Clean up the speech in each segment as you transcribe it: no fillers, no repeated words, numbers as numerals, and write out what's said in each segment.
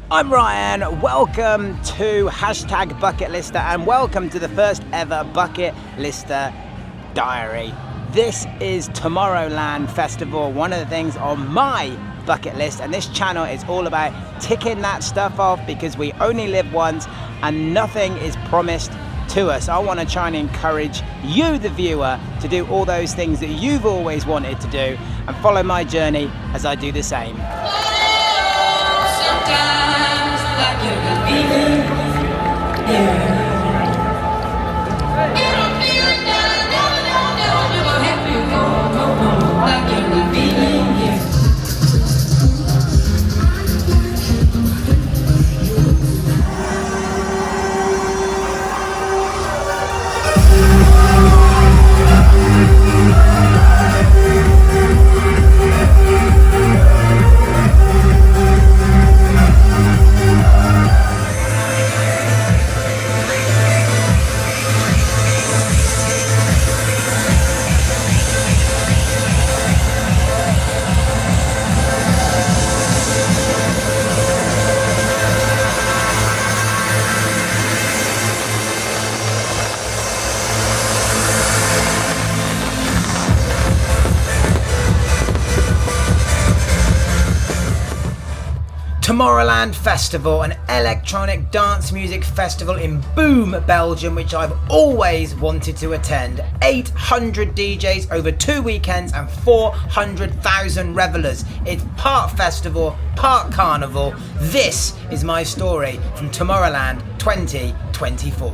I'm Ryan, welcome to Hashtag Bucket Lister and welcome to the first ever Bucket Lister Diary. This is Tomorrowland Festival, one of the things on my bucket list, and this channel is all about ticking that stuff off because we only live once and nothing is promised to us. I want to try and encourage you, the viewer, to do all those things that you've always wanted to do and follow my journey as I do the same. Sometimes like you're leaving, yeah. You don't feel it now, never happy, no, like you're leaving, yeah. Tomorrowland Festival, an electronic dance music festival in Boom, Belgium, which I've always wanted to attend. 800 DJs over 2 weekends and 400,000 revelers. It's part festival, part carnival. This is my story from Tomorrowland 2024.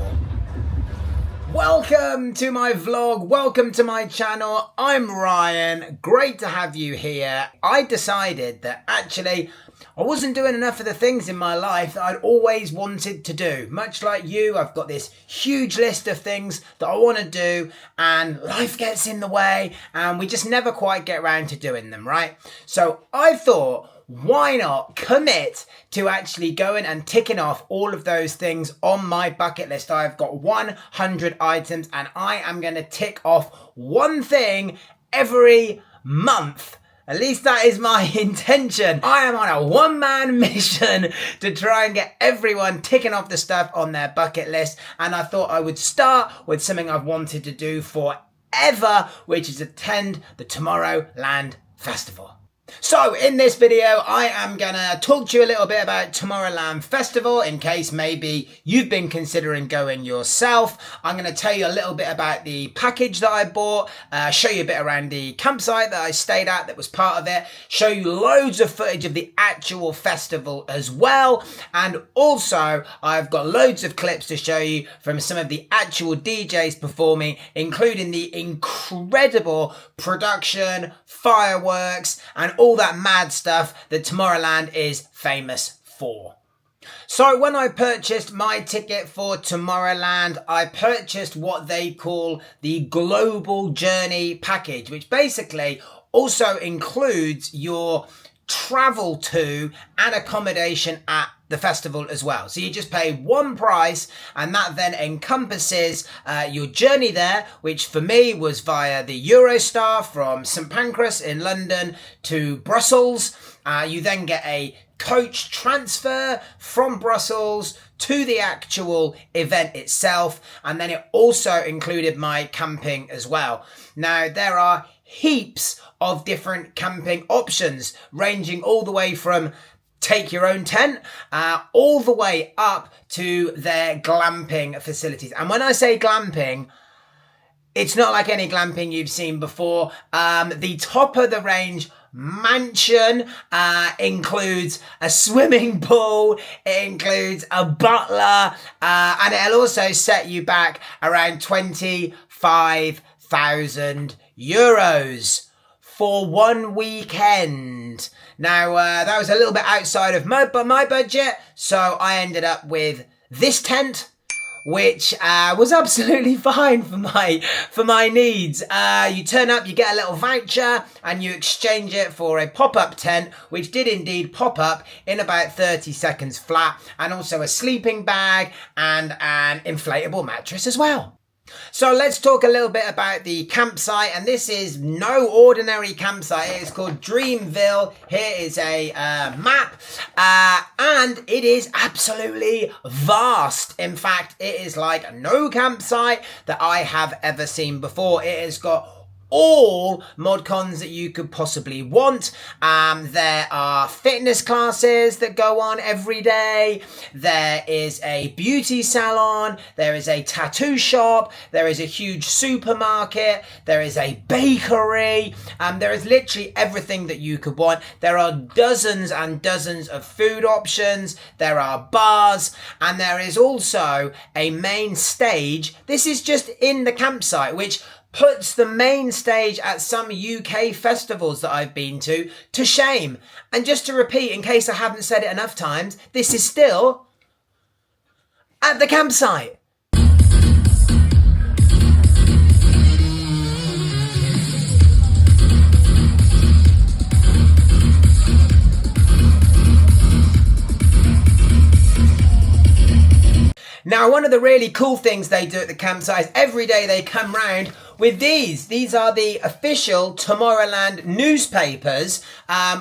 Welcome to my vlog, welcome to my channel. I'm Ryan, great to have you here. I decided that actually I wasn't doing enough of the things in my life that I'd always wanted to do. Much like you, I've got this huge list of things that I want to do and life gets in the way and we just never quite get around to doing them, right? So I thought, why not commit to actually going and ticking off all of those things on my bucket list? I've got 100 items and I am going to tick off one thing every month. At least that is my intention. I am on a one-man mission to try and get everyone ticking off the stuff on their bucket list. And I thought I would start with something I've wanted to do forever, which is attend the Tomorrowland Festival. So in this video, I am gonna talk to you a little bit about Tomorrowland Festival in case maybe you've been considering going yourself. I'm gonna tell you a little bit about the package that I bought, show you a bit around the campsite that I stayed at that was part of it, show you loads of footage of the actual festival as well. And also I've got loads of clips to show you from some of the actual DJs performing, including the incredible production, fireworks, and all that mad stuff that Tomorrowland is famous for. So when I purchased my ticket for Tomorrowland, I purchased what they call the Global Journey package, which basically also includes your travel to and accommodation at the festival as well. So you just pay one price and that then encompasses your journey there, which for me was via the Eurostar from St Pancras in London to Brussels. You then get a coach transfer from Brussels to the actual event itself, and then it also included my camping as well. Now there are heaps of different camping options, ranging all the way from take your own tent, all the way up to their glamping facilities. And when I say glamping, it's not like any glamping you've seen before. The top of the range mansion includes a swimming pool, it includes a butler, and it'll also set you back around 25,000 euros for 1 weekend. Now, that was a little bit outside of my budget, so I ended up with this tent, which was absolutely fine for my needs. You turn up, you get a little voucher, and you exchange it for a pop-up tent, which did indeed pop up in about 30 seconds flat, and also a sleeping bag and an inflatable mattress as well. So let's talk a little bit about the campsite, and this is no ordinary campsite. It is called Dreamville. Here is a map, and it is absolutely vast. In fact, it is like no campsite that I have ever seen before. It has got all mod cons that you could possibly want. There are fitness classes that go on every day. There is a beauty salon. There is a tattoo shop. There is a huge supermarket. There is a bakery. There is literally everything that you could want. There are dozens and dozens of food options. There are bars, and there is also a main stage. This is just in the campsite, which puts the main stage at some UK festivals that I've been to shame. And just to repeat, in case I haven't said it enough times, this is still at the campsite. Now, one of the really cool things they do at the campsite is every day they come round with these. These are the official Tomorrowland newspapers,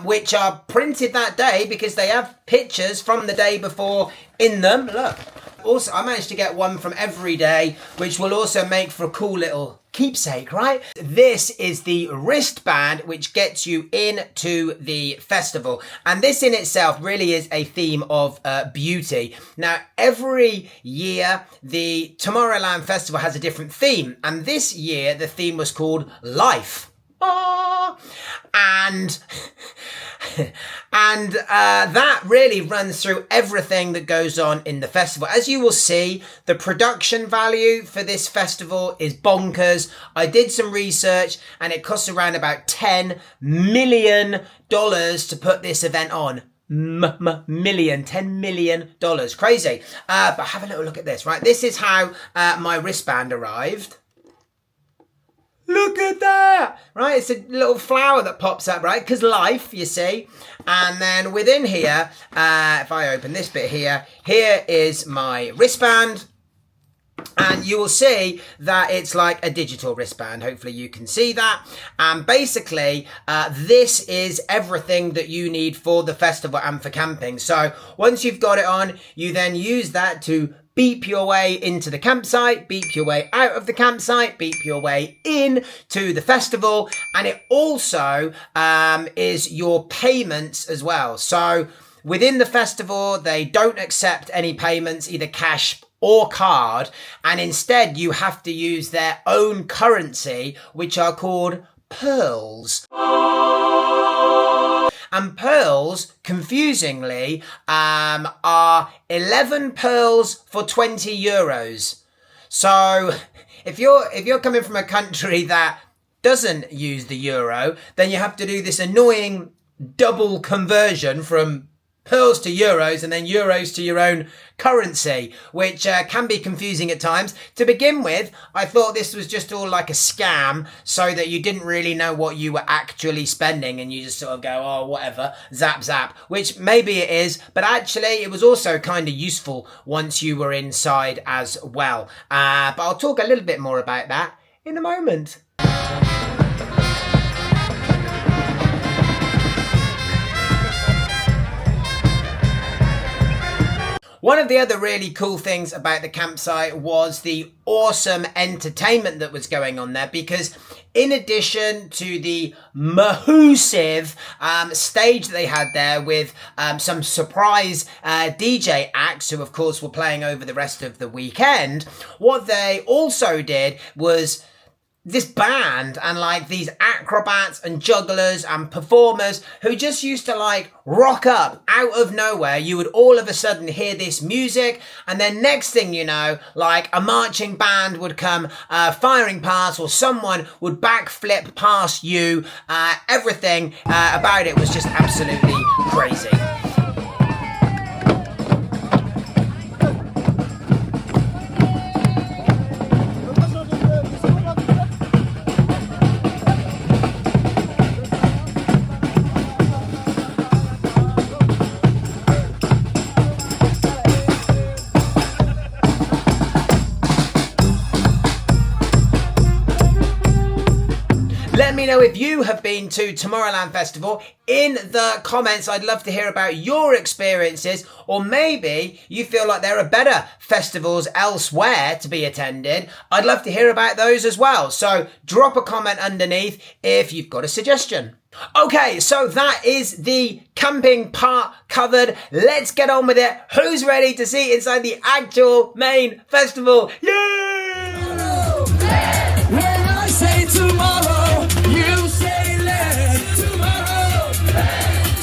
which are printed that day because they have pictures from the day before in them. Look, also, I managed to get one from every day, which will also make for a cool little keepsake, right? This is the wristband which gets you into the festival, and this in itself really is a theme of beauty. Now, every year the Tomorrowland Festival has a different theme, and this year the theme was called Life. And that really runs through everything that goes on in the festival. As you will see, the production value for this festival is bonkers. I did some research and it costs around about $10 million to put this event on. $10 million. Crazy. But have a little look at this, right? This is how my wristband arrived. Look at that, right? It's a little flower that pops up, right? Because life, you see. And then within here, if I open this bit here, here is my wristband. And you will see that it's like a digital wristband. Hopefully you can see that. And basically, this is everything that you need for the festival and for camping. So once you've got it on, you then use that to beep your way into the campsite, beep your way out of the campsite, beep your way in to the festival. And it also is your payments as well. So within the festival, they don't accept any payments, either cash or card. And instead, you have to use their own currency, which are called pearls. And pearls, confusingly, are 11 pearls for 20 euros. So if you're coming from a country that doesn't use the euro, then you have to do this annoying double conversion from pearls to euros and then euros to your own currency, which can be confusing at times. To begin with, I thought this was just all like a scam so that you didn't really know what you were actually spending and you just sort of go, oh, whatever, zap, zap, which maybe it is, but actually it was also kind of useful once you were inside as well. But I'll talk a little bit more about that in a moment. One of the other really cool things about the campsite was the awesome entertainment that was going on there, because in addition to the massive stage that they had there with some surprise DJ acts who of course were playing over the rest of the weekend, what they also did was this band and like these acrobats and jugglers and performers who just used to like rock up out of nowhere. You would all of a sudden hear this music, and then next thing you know, like a marching band would come firing past, or someone would backflip past you. Everything about it was just absolutely crazy. know if you have been to Tomorrowland Festival. In the comments, I'd love to hear about your experiences, or maybe you feel like there are better festivals elsewhere to be attended. I'd love to hear about those as well. So drop a comment underneath if you've got a suggestion. Okay, so that is the camping part covered. Let's get on with it. Who's ready to see inside the actual main festival? Yay! When I say tomorrow, you say let tomorrow.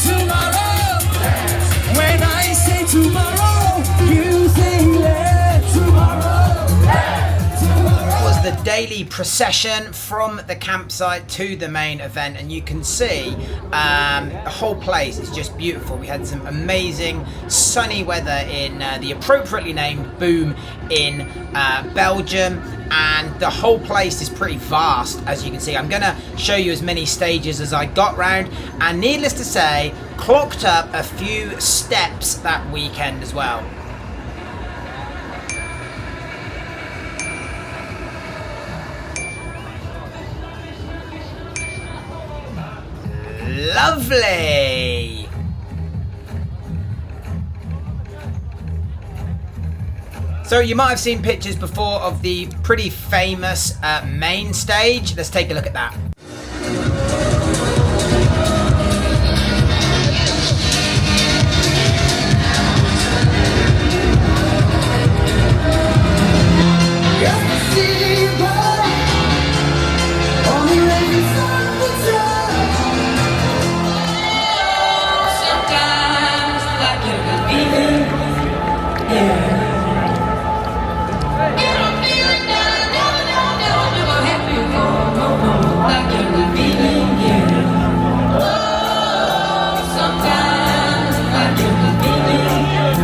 Tomorrow. When I say tomorrow, you say let tomorrow. Was the daily procession from the campsite to the main event, and you can see the whole place is just beautiful. We had some amazing sunny weather in the appropriately named Boom in Belgium, and the whole place is pretty vast, as you can see. I'm gonna show you as many stages as I got round, and needless to say, clocked up a few steps that weekend as well. Lovely! So you might have seen pictures before of the pretty famous main stage. Let's take a look at that. Sometimes like you're feeling, yeah. You don't feel it now, never had before, no, like you're feeling, yeah. Oh, sometimes like you're feeling, yeah.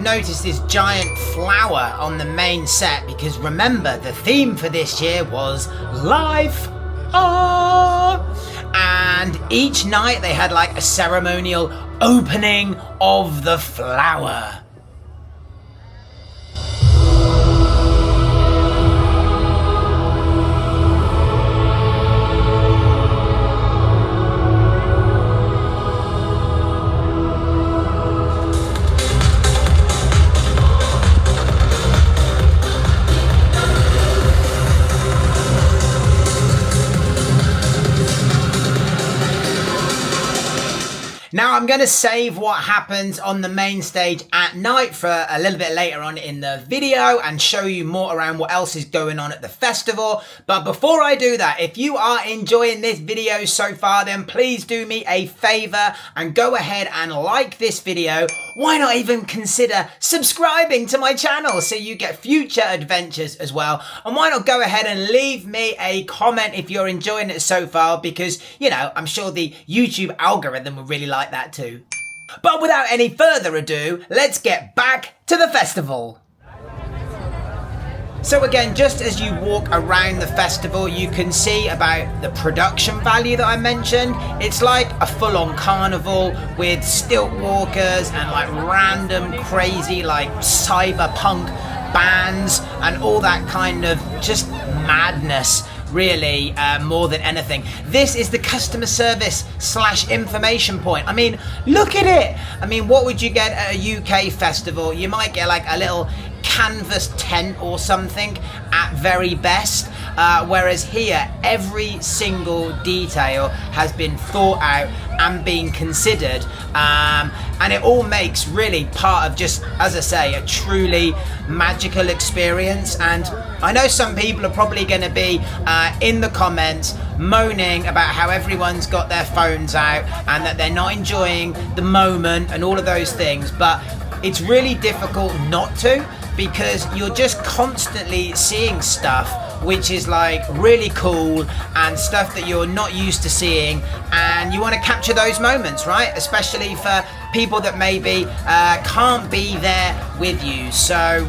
noticed this giant flower on the main set because remember, the theme for this year was life. And each night they had like a ceremonial opening of the flower. Now I'm going to save what happens on the main stage at night for a little bit later on in the video and show you more around what else is going on at the festival. But before I do that, if you are enjoying this video so far, then please do me a favor and go ahead and like this video. Why not even consider subscribing to my channel so you get future adventures as well? And why not go ahead and leave me a comment if you're enjoying it so far, because, you know, I'm sure the YouTube algorithm would really like that too. But without any further ado, let's get back to the festival. So again, just as you walk around the festival, you can see about the production value that I mentioned. It's like a full-on carnival with stilt walkers and like random crazy like cyberpunk bands and all that kind of just madness. Really, more than anything. This is the customer service / information point. I mean, look at it. I mean, what would you get at a UK festival? You might get like a little canvas tent or something at very best. Whereas here, every single detail has been thought out and being considered. And it all makes really part of just, as I say, a truly magical experience. And I know some people are probably going to be in the comments moaning about how everyone's got their phones out and that they're not enjoying the moment and all of those things. But it's really difficult not to, because you're just constantly seeing stuff which is like really cool and stuff that you're not used to seeing, and you want to capture those moments, right? Especially for people that maybe can't be there with you. So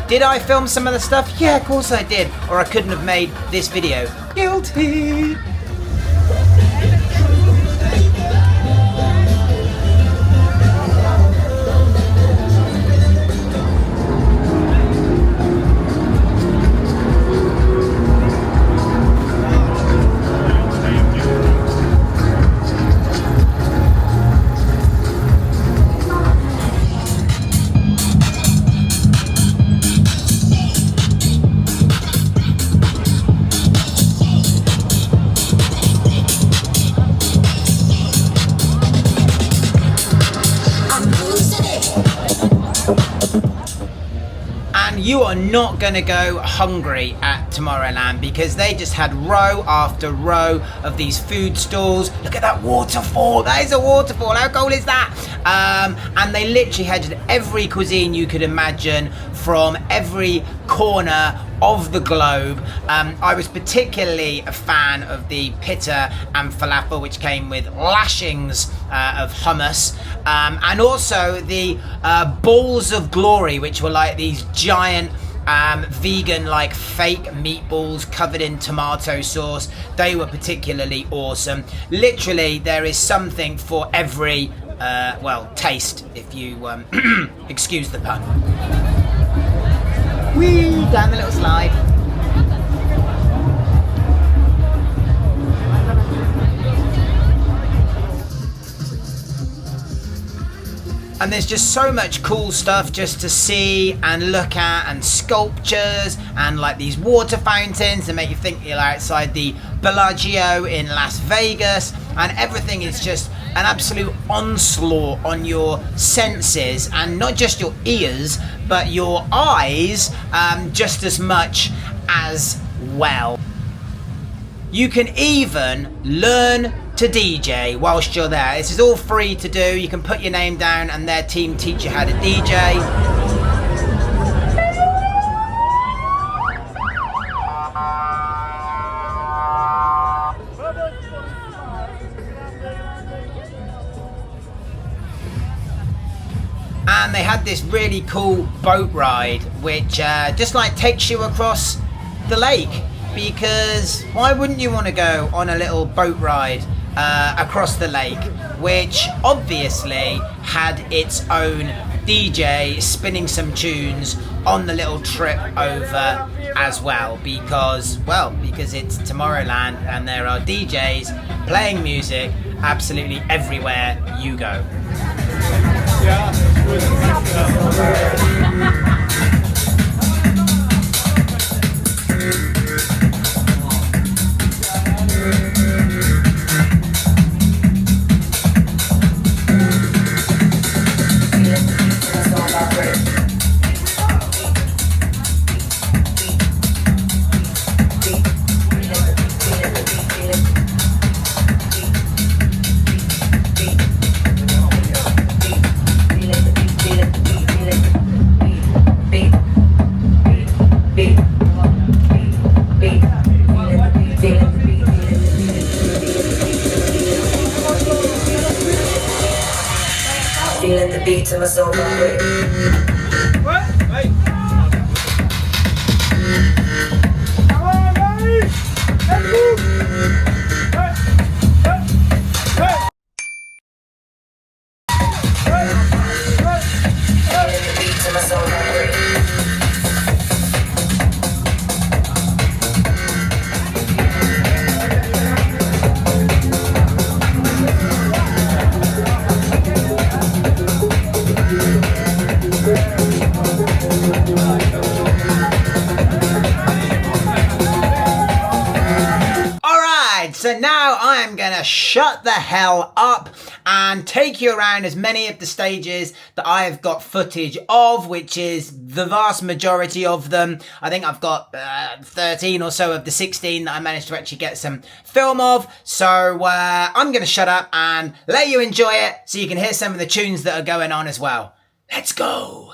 did I film some of the stuff? Yeah, of course I did, or I couldn't have made this video. Guilty. You are not going to go hungry at Tomorrowland, because they just had row after row of these food stalls. Look at that waterfall. That is a waterfall. How cool is that? And they literally had every cuisine you could imagine from every corner of the globe. I was particularly a fan of the pitta and falafel, which came with lashings of hummus, and also the balls of glory, which were like these giant vegan like fake meatballs covered in tomato sauce. They were particularly awesome. Literally, there is something for every well, taste, if you excuse the pun. Whee! Down the little slide. And there's just so much cool stuff just to see and look at, and sculptures and like these water fountains that make you think you're outside the Bellagio in Las Vegas, and everything is just an absolute onslaught on your senses, and not just your ears but your eyes just as much as well. You can even learn to DJ whilst you're there. This is all free to do. You can put your name down and their team teach you how to DJ. And they had this this really cool boat ride which just like takes you across the lake, because why wouldn't you want to go on a little boat ride across the lake, which obviously had its own DJ spinning some tunes on the little trip over as well, because it's Tomorrowland and there are DJs playing music absolutely everywhere you go. Feeling the beat to my soul vibrate. So now I am gonna shut the hell up and take you around as many of the stages that I have got footage of, which is the vast majority of them. I think I've got 13 or so of the 16 that I managed to actually get some film of. So I'm gonna shut up and let you enjoy it so you can hear some of the tunes that are going on as well. Let's go.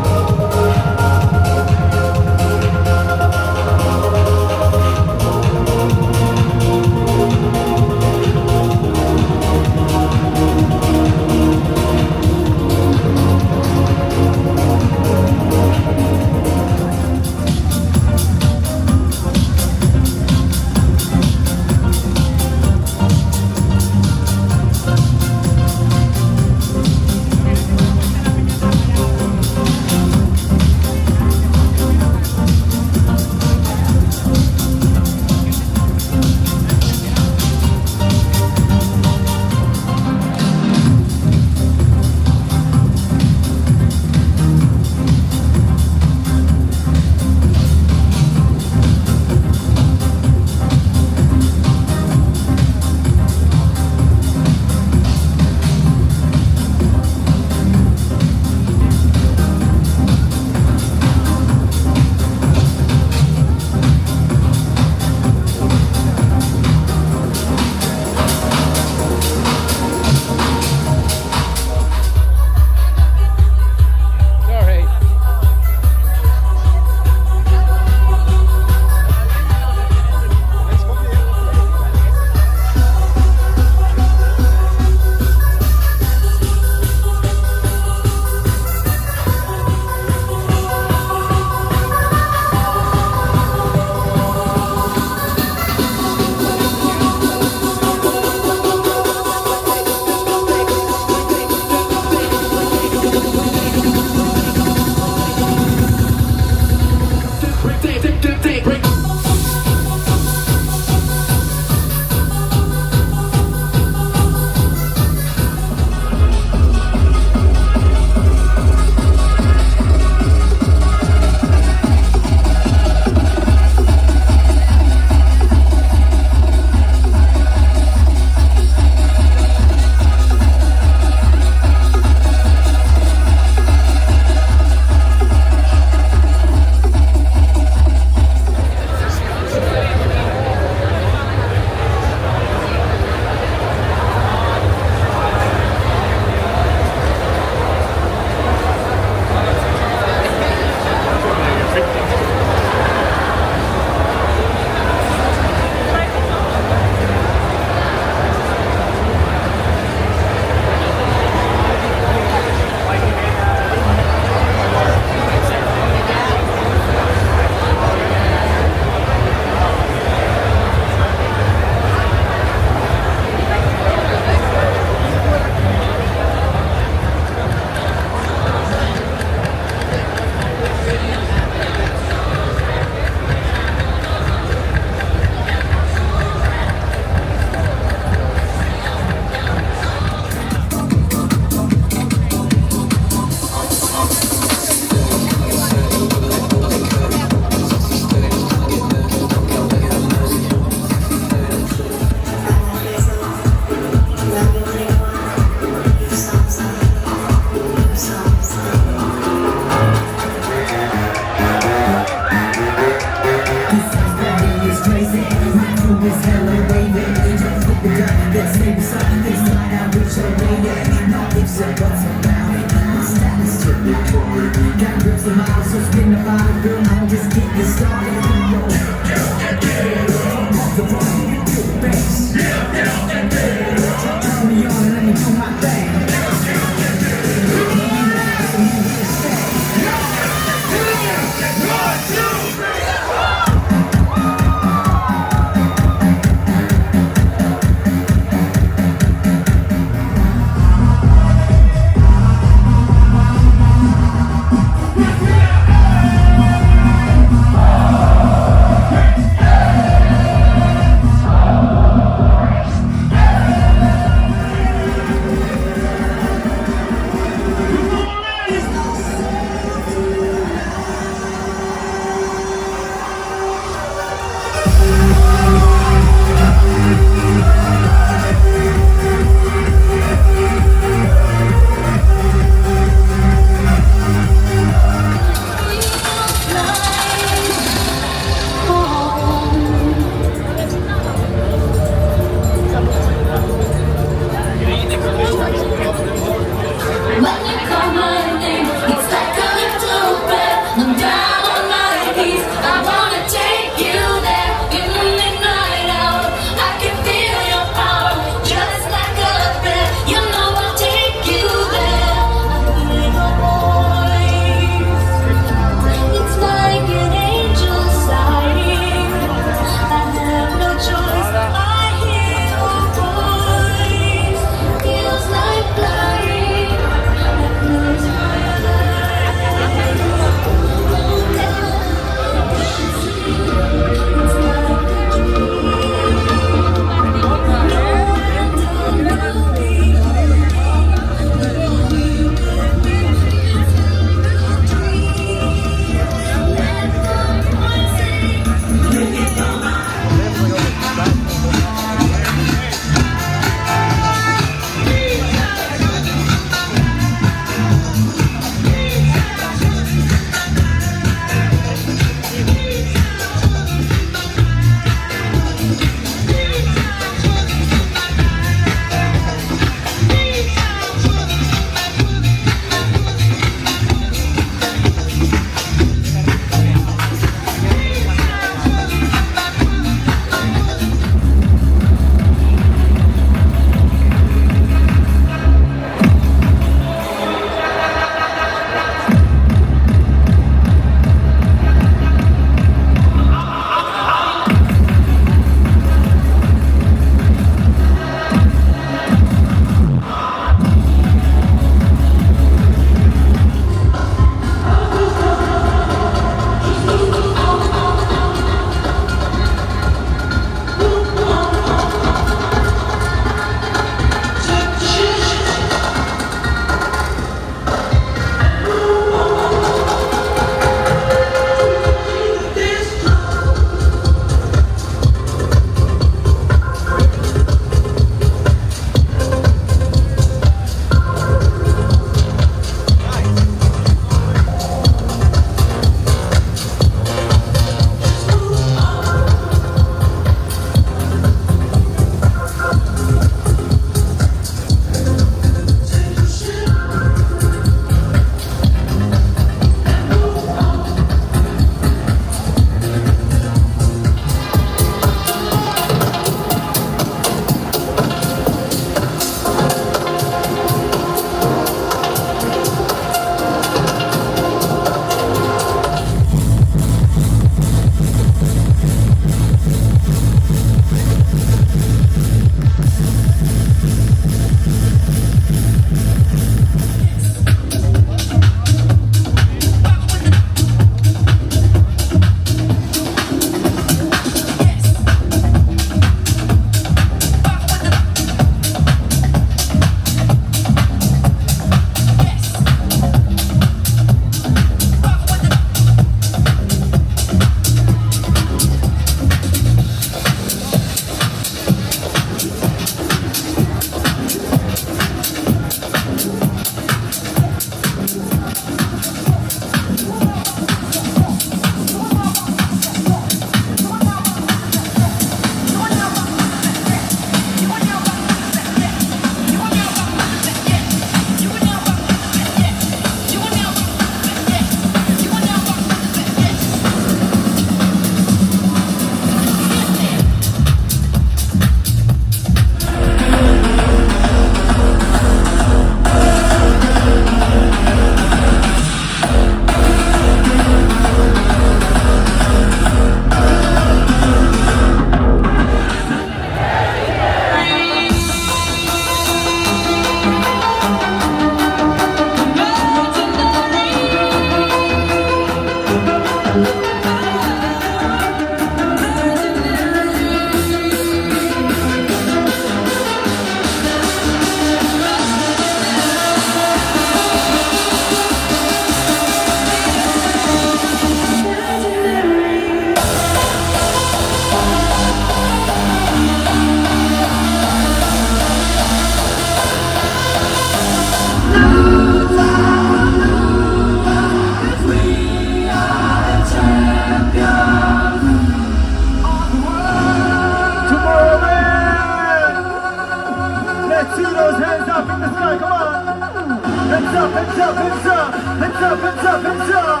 up, hands up.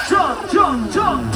Jump, jump, jump.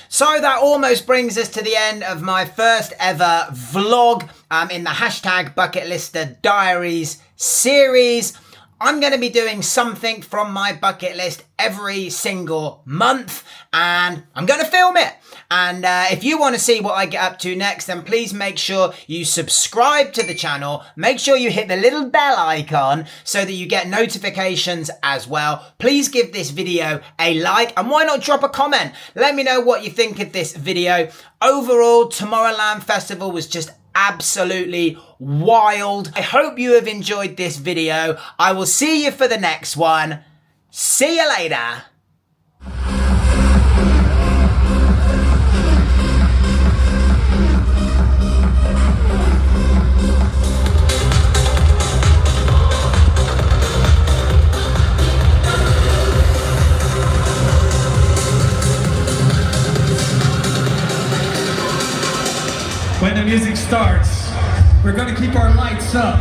So that almost brings us to the end of my first ever vlog in the hashtag Bucket Lister Diaries series. I'm going to be doing something from my bucket list every single month, and I'm going to film it. And if you want to see what I get up to next, then please make sure you subscribe to the channel. Make sure you hit the little bell icon so that you get notifications as well. Please give this video a like, and why not drop a comment? Let me know what you think of this video. Overall, Tomorrowland Festival was just absolutely wild. I hope you have enjoyed this video. I will see you for the next one. See you later. When the music starts, we're gonna keep our lights up.